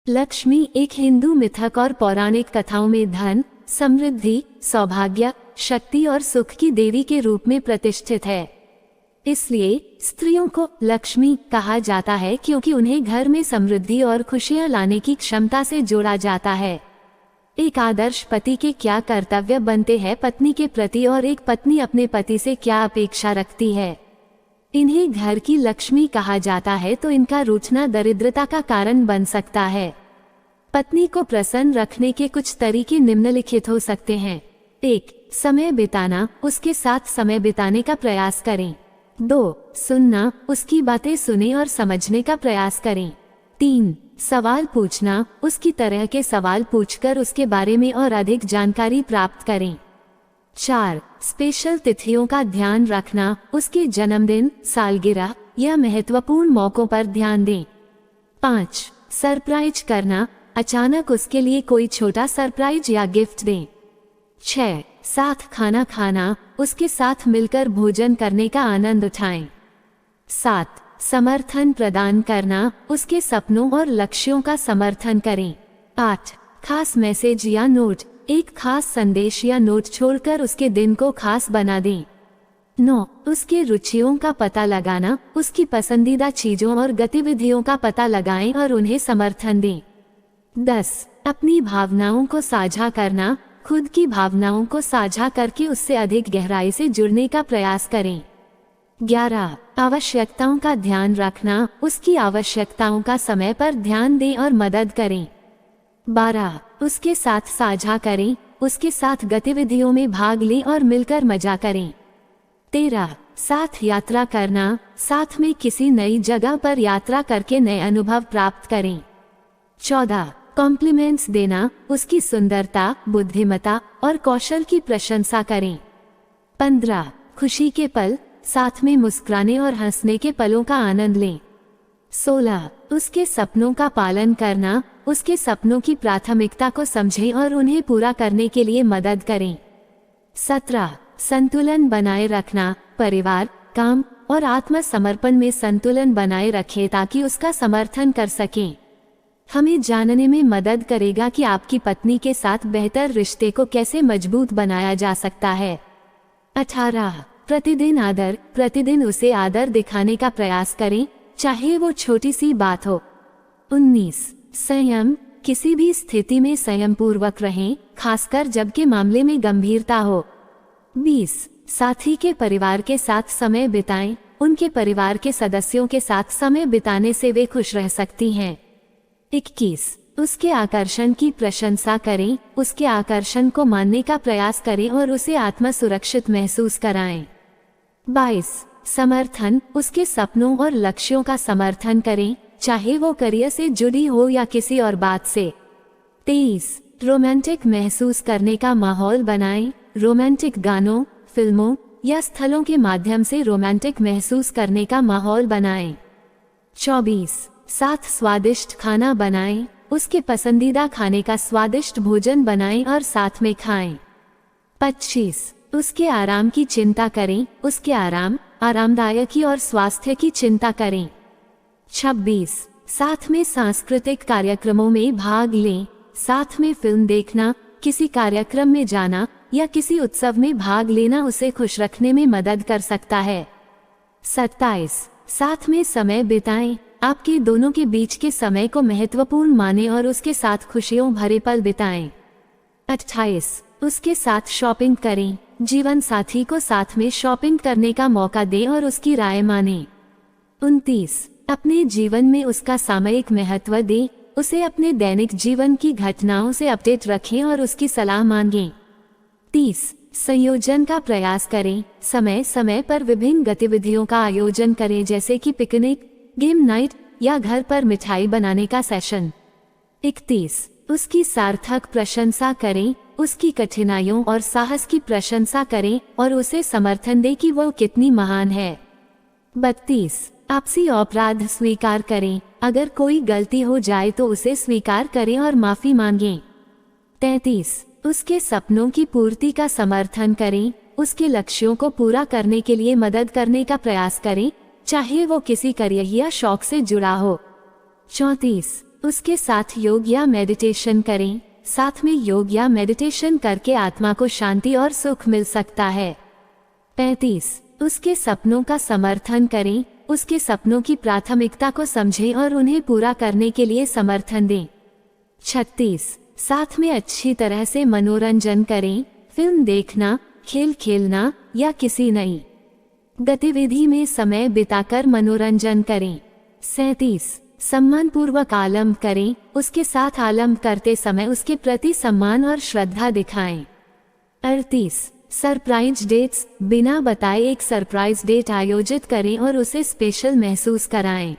लक्ष्मी एक हिंदू मिथक और पौराणिक कथाओं में धन, समृद्धि, सौभाग्य, शक्ति और सुख की देवी के रूप में प्रतिष्ठित है। इसलिए स्त्रियों को लक्ष्मी कहा जाता है क्योंकि उन्हें घर में समृद्धि और खुशियां लाने की क्षमता से जोड़ा जाता है। एक आदर्श पति के क्या कर्तव्य बनते हैं पत्नी के प्रति और एक पत्नी अपने पति से क्या अपेक्षा रखती है। इन्हें घर की लक्ष्मी कहा जाता है तो इनका रूठना दरिद्रता का कारण बन सकता है। पत्नी को प्रसन्न रखने के कुछ तरीके निम्नलिखित हो सकते हैं। 1. समय बिताना, उसके साथ समय बिताने का प्रयास करें। 2. सुनना, उसकी बातें सुने और समझने का प्रयास करें। 3. सवाल पूछना, उसकी तरह के सवाल पूछकर उसके बारे में और अधिक जानकारी प्राप्त करें। 4. स्पेशल तिथियों का ध्यान रखना, उसके जन्मदिन, सालगिरह या महत्वपूर्ण मौकों पर ध्यान दें। 5. सरप्राइज करना, अचानक उसके लिए कोई छोटा सरप्राइज या गिफ्ट दें। 6. साथ खाना खाना, उसके साथ मिलकर भोजन करने का आनंद उठाएं। 7. समर्थन प्रदान करना, उसके सपनों और लक्ष्यों का समर्थन करें। 8. खास मैसेज या नोट, एक खास संदेश या नोट छोड़कर उसके दिन को खास बना दें। 9. उसके रुचियों का पता लगाना, उसकी पसंदीदा चीजों और गतिविधियों का पता लगाएं और उन्हें समर्थन दें। 10. अपनी भावनाओं को साझा करना, खुद की भावनाओं को साझा करके उससे अधिक गहराई से जुड़ने का प्रयास करें। 11. आवश्यकताओं का ध्यान रखना, उसकी आवश्यकताओं का समय पर ध्यान दें और मदद करें। 12. उसके साथ साझा करें, उसके साथ गतिविधियों में भाग लें और मिलकर मजा करें। 13. साथ यात्रा करना, साथ में किसी नई जगह पर यात्रा करके नए अनुभव प्राप्त करें। 14. कॉम्प्लीमेंट्स देना, उसकी सुंदरता, बुद्धिमत्ता और कौशल की प्रशंसा करें। 15. खुशी के पल, साथ में मुस्कुराने और हंसने के पलों का आनंद लें। 16. उसके सपनों का पालन करना, उसके सपनों की प्राथमिकता को समझें और उन्हें पूरा करने के लिए मदद करें। 17. संतुलन बनाए रखना, परिवार, काम और आत्मसमर्पण में संतुलन बनाए रखें ताकि उसका समर्थन कर सकें। हमें जानने में मदद करेगा कि आपकी पत्नी के साथ बेहतर रिश्ते को कैसे मजबूत बनाया जा सकता है। 18. प्रतिदिन आदर, प्रतिदिन उसे आदर दिखाने का प्रयास करें, चाहे वो छोटी सी बात हो। 19. संयम, किसी भी स्थिति में संयम पूर्वक रहें, खासकर जबकि मामले में गंभीरता हो। 20. साथी के परिवार के साथ समय बिताएं, उनके परिवार के सदस्यों के साथ समय बिताने से वे खुश रह सकती हैं। 21. उसके आकर्षण की प्रशंसा करें, उसके आकर्षण को मानने का प्रयास करें और उसे आत्म सुरक्षित महसूस कराएं। 22. समर्थन, उसके सपनों और लक्ष्यों का समर्थन करें, चाहे वो करियर से जुड़ी हो या किसी और बात से। 23. रोमांटिक महसूस करने का माहौल बनाएं, रोमांटिक गानों, फिल्मों या स्थलों के माध्यम से रोमांटिक महसूस करने का माहौल बनाएं। 24. साथ स्वादिष्ट खाना बनाएं, उसके पसंदीदा खाने का स्वादिष्ट भोजन बनाएं और साथ में खाएं। 25. उसके आराम की चिंता करें, उसके आराम, आरामदायकी और स्वास्थ्य की चिंता करें। 26. साथ में सांस्कृतिक कार्यक्रमों में भाग लें, साथ में फिल्म देखना, किसी कार्यक्रम में जाना या किसी उत्सव में भाग लेना उसे खुश रखने में मदद कर सकता है। 27. साथ में समय बिताएं, आपके दोनों के बीच के समय को महत्वपूर्ण माने और उसके साथ खुशियों भरे पल बिताएं। 28. उसके साथ शॉपिंग करें, जीवन साथी को साथ में शॉपिंग करने का मौका दें और उसकी राय मानें। 29. अपने जीवन में उसका सामयिक महत्व दें, उसे अपने दैनिक जीवन की घटनाओं से अपडेट रखें और उसकी सलाह मांगें। 30. संयोजन का प्रयास करें, समय समय पर विभिन्न गतिविधियों का आयोजन करें जैसे कि पिकनिक, गेम नाइट या घर पर मिठाई बनाने का सेशन। 31. उसकी सार्थक प्रशंसा करें, उसकी कठिनाइयों और साहस की प्रशंसा करें और उसे समर्थन दें कि वो कितनी महान है। 32. आपसी अपराध स्वीकार करें, अगर कोई गलती हो जाए तो उसे स्वीकार करें और माफी मांगें। 33. उसके सपनों की पूर्ति का समर्थन करें, उसके लक्ष्यों को पूरा करने के लिए मदद करने का प्रयास करें, चाहे वो किसी करियर या शौक से जुड़ा हो। 34. उसके साथ योग या मेडिटेशन करें। साथ में योग या मेडिटेशन करके आत्मा को शांति और सुख मिल सकता है। 35 उसके सपनों का समर्थन करें। उसके सपनों की प्राथमिकता को समझें और उन्हें पूरा करने के लिए समर्थन दें। 36 साथ में अच्छी तरह से मनोरंजन करें। फिल्म देखना, खेल खेलना या किसी नई गतिविधि में समय बिताकर मनोरंजन करें। 37 सम्मानपूर्वक आलम्ब करें। उसके साथ आलम्ब करते समय उसके प्रति सम्मान और श्रद्धा दिखाएं। 38 सरप्राइज डेट्स बिना बताए एक सरप्राइज डेट आयोजित करें और उसे स्पेशल महसूस कराएं।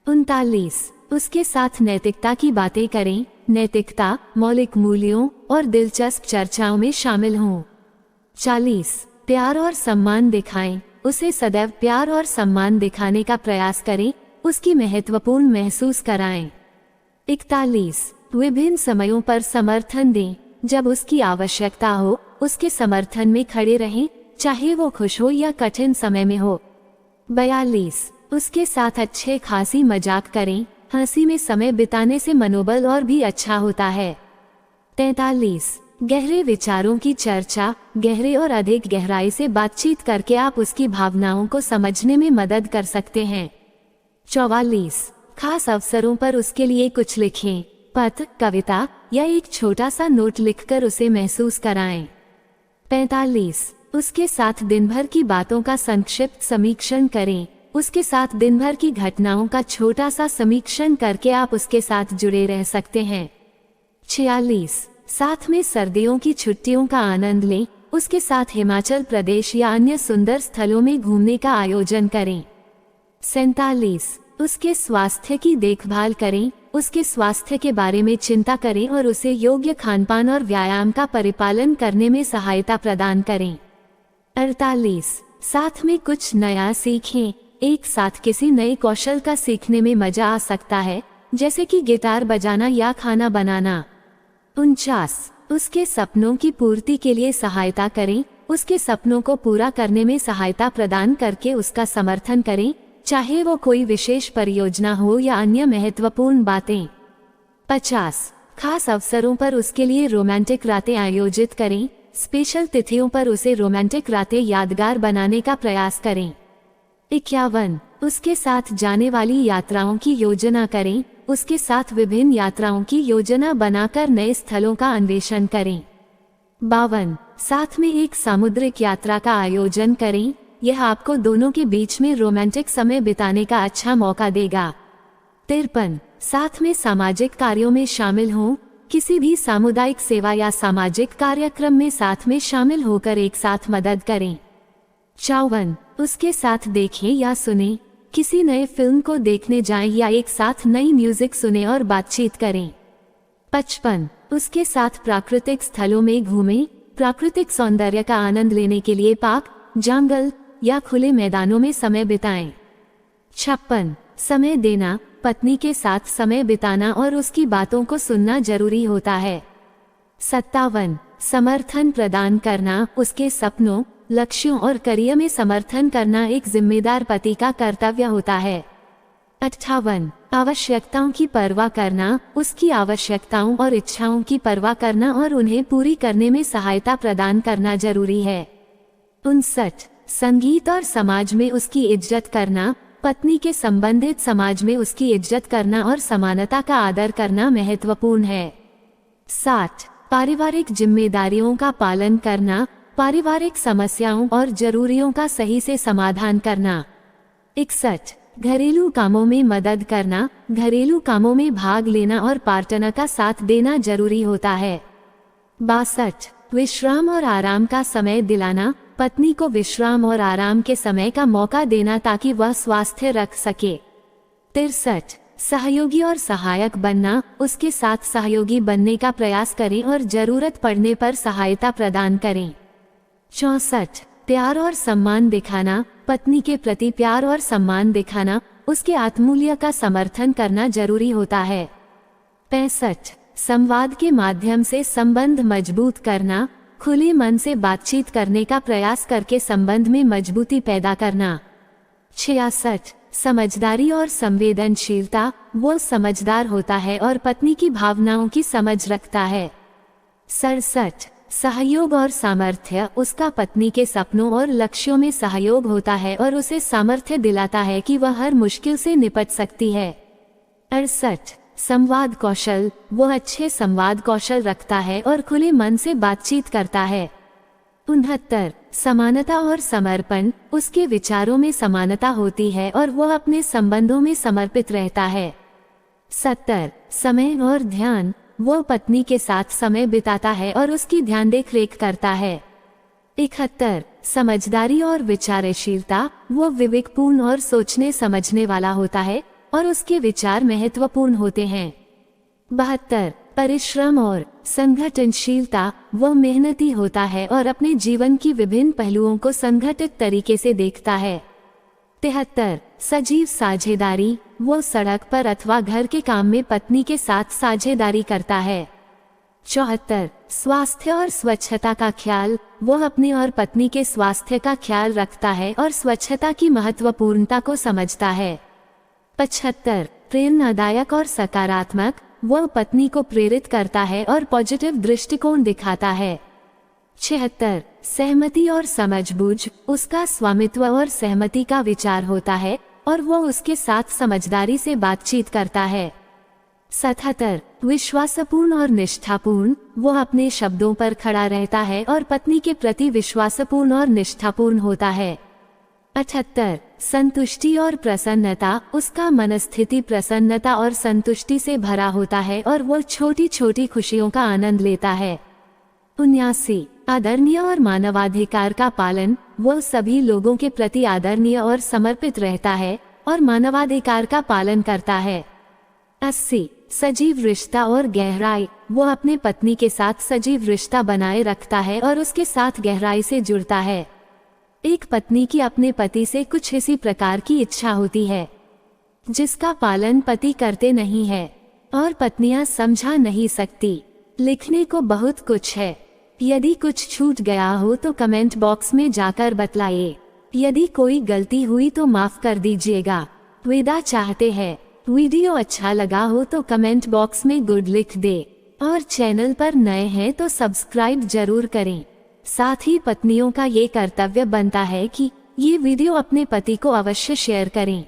39 उसके साथ नैतिकता की बातें करें। नैतिकता, मौलिक मूल्यों और दिलचस्प चर्चाओं में शामिल हों। 40 प्यार और सम्मान दिखाएं। उसे सदैव प्यार और सम्मान दिखाने का प्रयास करें। उसकी महत्वपूर्ण महसूस कराएं। 41 विभिन्न समयों पर समर्थन दें। जब उसकी आवश्यकता हो उसके समर्थन में खड़े रहें, चाहे वो खुश हो या कठिन समय में हो। 42 उसके साथ अच्छे खासी मजाक करें। हंसी में समय बिताने से मनोबल और भी अच्छा होता है। 43 गहरे विचारों की चर्चा। गहरे और अधिक गहराई से बातचीत करके आप उसकी भावनाओं को समझने में मदद कर सकते हैं। 44 खास अवसरों पर उसके लिए कुछ लिखें। पत्र, कविता या एक छोटा सा नोट लिखकर उसे महसूस कराएं। 45 उसके साथ दिन भर की बातों का संक्षिप्त समीक्षण करें। उसके साथ दिन भर की घटनाओं का छोटा सा समीक्षण करके आप उसके साथ जुड़े रह सकते हैं। 46 साथ में सर्दियों की छुट्टियों का आनंद लें। उसके साथ हिमाचल प्रदेश या अन्य सुंदर स्थलों में घूमने का आयोजन करें। 47 उसके स्वास्थ्य की देखभाल करें। उसके स्वास्थ्य के बारे में चिंता करें और उसे योग्य खानपान और व्यायाम का परिपालन करने में सहायता प्रदान करें। 48 साथ में कुछ नया सीखें। एक साथ किसी नए कौशल का सीखने में मजा आ सकता है, जैसे कि गिटार बजाना या खाना बनाना। 49 उसके सपनों की पूर्ति के लिए सहायता करें। उसके सपनों को पूरा करने में सहायता प्रदान करके उसका समर्थन करें, चाहे वो कोई विशेष परियोजना हो या अन्य महत्वपूर्ण बातें। 50 खास अवसरों पर उसके लिए रोमांटिक रातें आयोजित करें। स्पेशल तिथियों पर उसे रोमांटिक रातें यादगार बनाने का प्रयास करें। 51 उसके साथ जाने वाली यात्राओं की योजना करें। उसके साथ विभिन्न यात्राओं की योजना बनाकर नए स्थलों का अन्वेषण करें। 52 साथ में एक सामुद्रिक यात्रा का आयोजन करें। यह आपको दोनों के बीच में रोमांटिक समय बिताने का अच्छा मौका देगा। 53 साथ में सामाजिक कार्यों में शामिल हों। किसी भी सामुदायिक सेवा या सामाजिक कार्यक्रम में साथ में शामिल होकर एक साथ मदद करें। 54 उसके साथ देखें या सुनें। किसी नए फिल्म को देखने जाएं या एक साथ नई म्यूजिक सुने और बातचीत करें। 55 उसके साथ प्राकृतिक स्थलों में घूमें। प्राकृतिक सौंदर्य का आनंद लेने के लिए पार्क, जंगल या खुले मैदानों में समय बिताएं। 56 समय देना। पत्नी के साथ समय बिताना और उसकी बातों को सुनना जरूरी होता है। 57 समर्थन प्रदान करना। उसके सपनों, लक्ष्यों और करियर में समर्थन करना एक जिम्मेदार पति का कर्तव्य होता है। 58 आवश्यकताओं की परवाह करना। उसकी आवश्यकताओं और इच्छाओं की परवाह करना और उन्हें पूरी करने में सहायता प्रदान करना जरूरी है। 59 संगीत और समाज में उसकी इज्जत करना। पत्नी के संबंधित समाज में उसकी इज्जत करना और समानता का आदर करना महत्वपूर्ण है। 60 पारिवारिक जिम्मेदारियों का पालन करना। पारिवारिक समस्याओं और जरूरियों का सही से समाधान करना। 61 घरेलू कामों में मदद करना। घरेलू कामों में भाग लेना और पार्टनर का साथ देना जरूरी होता है। 62 विश्राम और आराम का समय दिलाना। पत्नी को विश्राम और आराम के समय का मौका देना ताकि वह स्वास्थ्य रख सके। 63 सहयोगी और सहायक बनना। उसके साथ सहयोगी बनने का प्रयास करें और जरूरत पड़ने पर सहायता प्रदान करें। 64 प्यार और सम्मान दिखाना। पत्नी के प्रति प्यार और सम्मान दिखाना, उसके आत्ममूल्य का समर्थन करना जरूरी होता है। 65 संवाद के माध्यम से संबंध मजबूत करना। खुले मन से बातचीत करने का प्रयास करके संबंध में मजबूती पैदा करना। 66 समझदारी और संवेदनशीलता, वो समझदार होता है और पत्नी की भावनाओं की समझ रखता है। 67 सहयोग और सामर्थ्य, उसका पत्नी के सपनों और लक्ष्यों में सहयोग होता है और उसे सामर्थ्य दिलाता है कि वह हर मुश्किल से निपट सकती है। 68 संवाद कौशल, वो अच्छे संवाद कौशल रखता है और खुले मन से बातचीत करता है। 69 समानता और समर्पण, उसके विचारों में समानता होती है और वह अपने संबंधों में समर्पित रहता है। 70 समय और ध्यान, वो पत्नी के साथ समय बिताता है और उसकी ध्यान देखरेख करता है। 71 समझदारी और विचारशीलता, वो विवेकपूर्ण और सोचने समझने वाला होता है और उसके विचार महत्वपूर्ण होते हैं। 72 परिश्रम और संगठनशीलता, वो मेहनती होता है और अपने जीवन की विभिन्न पहलुओं को संगठित तरीके से देखता है। 73 सजीव साझेदारी, वो सड़क पर अथवा घर के काम में पत्नी के साथ साझेदारी करता है। 74 स्वास्थ्य और स्वच्छता का ख्याल, वो अपने और पत्नी के स्वास्थ्य का ख्याल रखता है और स्वच्छता की महत्वपूर्णता को समझता है। 75 प्रेरणादायक और सकारात्मक, वो पत्नी को प्रेरित करता है और पॉजिटिव दृष्टिकोण दिखाता है। 76 सहमति और समझबूझ, उसका स्वामित्व और सहमति का विचार होता है और वो उसके साथ समझदारी से बातचीत करता है। 77 विश्वासपूर्ण और निष्ठापूर्ण, वो अपने शब्दों पर खड़ा रहता है और पत्नी के प्रति विश्वासपूर्ण और निष्ठापूर्ण होता है। 78 संतुष्टि और प्रसन्नता, उसका मनस्थिति प्रसन्नता और संतुष्टि से भरा होता है और वो छोटी छोटी खुशियों का आनंद लेता है। 79 आदरणीय और मानवाधिकार का पालन, वो सभी लोगों के प्रति आदरणीय और समर्पित रहता है और मानवाधिकार का पालन करता है। 80 सजीव रिश्ता और गहराई, वो अपने पत्नी के साथ सजीव रिश्ता बनाए रखता है और उसके साथ गहराई से जुड़ता है। एक पत्नी की अपने पति से कुछ इसी प्रकार की इच्छा होती है जिसका पालन पति करते नहीं है और पत्नियां समझा नहीं सकती। लिखने को बहुत कुछ है, यदि कुछ छूट गया हो तो कमेंट बॉक्स में जाकर बतलाइए। यदि कोई गलती हुई तो माफ कर दीजिएगा। विदा चाहते हैं। वीडियो अच्छा लगा हो तो कमेंट बॉक्स में गुड लिख दे और चैनल पर नए हैं तो सब्सक्राइब जरूर करें। साथ ही पत्नियों का ये कर्तव्य बनता है कि ये वीडियो अपने पति को अवश्य शेयर करें।